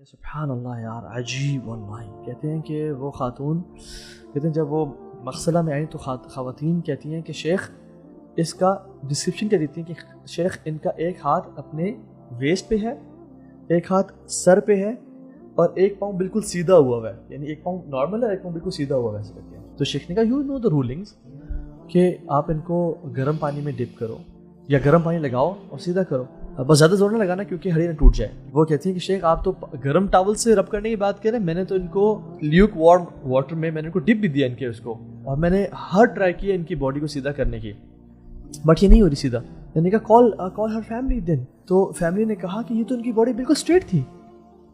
سبحان اللہ یار عجیب واللہ. کہتے ہیں کہ وہ خاتون کہتے ہیں جب وہ مغسلہ میں آئیں تو خواتین کہتی ہیں کہ شیخ اس کا ڈسکرپشن کیا دیتی ہیں کہ شیخ ان کا ایک ہاتھ اپنے ویسٹ پہ ہے, ایک ہاتھ سر پہ ہے اور ایک پاؤں بالکل سیدھا ہوا ہے, یعنی ایک پاؤں نارمل ہے ایک پاؤں بالکل سیدھا ہوا ہے ایسے کرتے ہیں. تو شیخ نے کہا یو نو دا رولنگس کہ آپ ان کو گرم پانی میں ڈپ کرو یا گرم پانی لگاؤ اور سیدھا کرو, بس زیادہ زور نہ لگانا کیونکہ ہڈی نہ ٹوٹ جائے. وہ کہتی ہیں کہ شیخ آپ تو گرم ٹاول سے رب کرنے کی بات کریں, میں نے تو ان کو لیوک وارم واٹر میں نے ان کو ڈپ بھی دیا ان کے اس کو, اور میں نے ہر ٹرائی کیا ان کی باڈی کو سیدھا کرنے کی, بٹ یہ نہیں ہو رہی سیدھا. میں نے کہا کال ہر فیملی دین. تو فیملی نے کہا کہ یہ تو ان کی باڈی بالکل اسٹریٹ تھی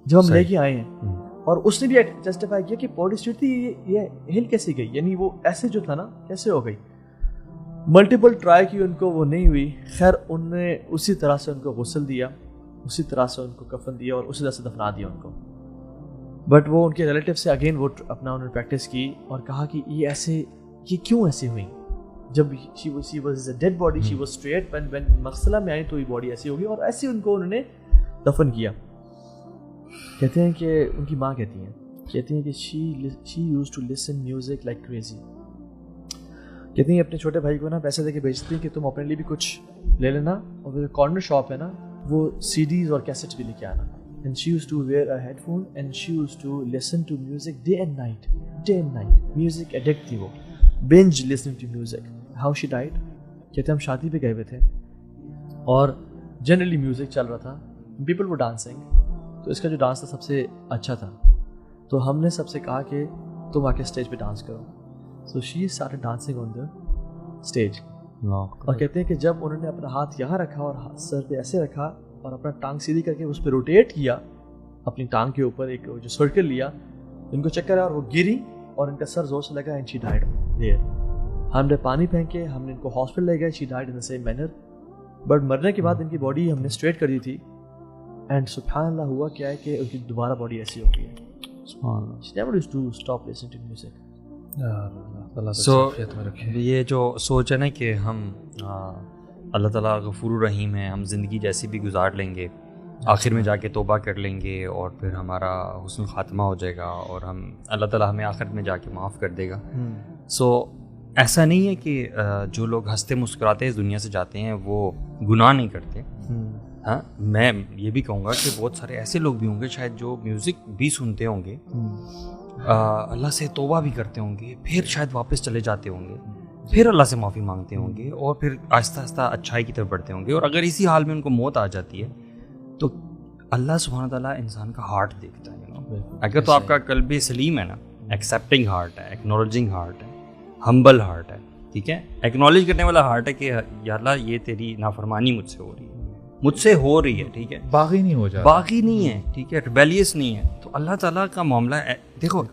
جب ہم لے کے آئے ہیں, اور اس نے بھی جسٹیفائی کیا کہ باڈی اسٹریٹ تھی, یہ ہل کیسے گئی, یعنی وہ ایسے جو تھا نا کیسے ہو گئی. ملٹیپل ٹرائی کی ان کو وہ نہیں ہوئی. خیر ان نے اسی طرح سے ان کو غسل دیا, اسی طرح سے ان کو کفن دیا اور اسی طرح سے دفنا دیا ان کو. بٹ وہ ان کے ریلیٹیو سے اگین وہ اپنا انہوں نے پریکٹس کی اور کہا کہ یہ کیوں ایسے ہوئی. جب she was a dead body, she was straight, when مغسلہ میں آئی تو یہ باڈی ایسی ہوگی, اور ایسے ان کو انہوں نے دفن کیا. کہتے ہیں کہ ان کی ماں کہتی ہیں کہ she used to listen music like crazy. کہتی ہیں اپنے چھوٹے بھائی کو نا پیسے دے کے بھیجتی ہیں کہ تم اپنے لیے بھی کچھ لے لینا, اور جو کارنر شاپ ہے نا وہ سی ڈیز اور کیسٹس بھی لے کے آنا. And she used to wear a headphone and she used to listen to music day and night. Music addict تھی وہ, binge listening to music. How she died? کہتے ہیں ہم شادی پہ گئے ہوئے تھے اور جنرلی میوزک چل رہا تھا, پیپل were dancing, تو اس کا جو ڈانس تھا سب سے اچھا تھا, تو ہم نے سب سے کہا کہ تم آ کے اسٹیج پہ ڈانس کرو. So she started dancing on the stage. اور کہتے ہیں کہ جب انہوں نے اپنا ہاتھ یہاں رکھا اور سر پہ ایسے رکھا اور اپنا ٹانگ سیدھی کر کے اس پہ روٹیٹ کیا اپنی ٹانگ کے اوپر ایک جو سرکل لیا, ان کو چکر آیا اور وہ گری اور ان کا سر زور سے لگا, and she died there. ہم نے پانی پھینکے, ہم نے ان کو ہاسپٹل لے گئے, she died in the same manner. But مرنے کے بعد ان کی باڈی ہم نے اسٹریٹ کر دی تھی, اینڈ سبحان اللہ ہوا کیا ہے کہ ان کی دوبارہ باڈی ایسی ہو گئی ہے. سبحان اللہ. She never used to stop listening to music. سو یہ جو سوچ ہے نا کہ ہم اللہ تعالیٰ غفور الرحیم ہے, ہم زندگی جیسی بھی گزار لیں گے, آخر میں جا کے توبہ کر لیں گے اور پھر ہمارا حسن خاتمہ ہو جائے گا اور ہم اللہ تعالیٰ ہمیں آخر میں جا کے معاف کر دے گا. سو ایسا نہیں ہے کہ جو لوگ ہنستے مسکراتے اس دنیا سے جاتے ہیں وہ گناہ نہیں کرتے. ہاں, میں یہ بھی کہوں گا کہ بہت سارے ایسے لوگ بھی ہوں گے شاید جو میوزک بھی سنتے ہوں گے, اللہ سے توبہ بھی کرتے ہوں گے, پھر شاید واپس چلے جاتے ہوں گے, پھر اللہ سے معافی مانگتے ہوں گے اور پھر آہستہ آہستہ اچھائی کی طرف بڑھتے ہوں گے. اور اگر اسی حال میں ان کو موت آ جاتی ہے تو اللہ سبحانہ تعالیٰ انسان کا ہارٹ دیکھتا ہے. اگر تو آپ کا قلب سلیم ہے نا, ایکسیپٹنگ ہارٹ ہے, ایکنالوجنگ ہارٹ ہے, ہمبل ہارٹ ہے, ٹھیک ہے, ایکنالج کرنے والا ہارٹ ہے کہ یا اللہ یہ تیری نافرمانی مجھ سے ہو رہی ہے, ٹھیک ہے, باغی نہیں ہے, ٹھیک ہے, ریبیلیس نہیں ہے, تو اللہ تعالیٰ کا معاملہ ہے. دیکھو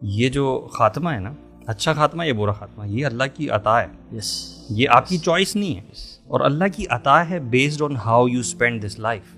یہ جو خاتمہ ہے نا, اچھا خاتمہ یا برا خاتمہ, یہ اللہ کی عطا ہے. یہ آپ کی چوائس نہیں ہے, اور اللہ کی عطا ہے based on how you spend this life.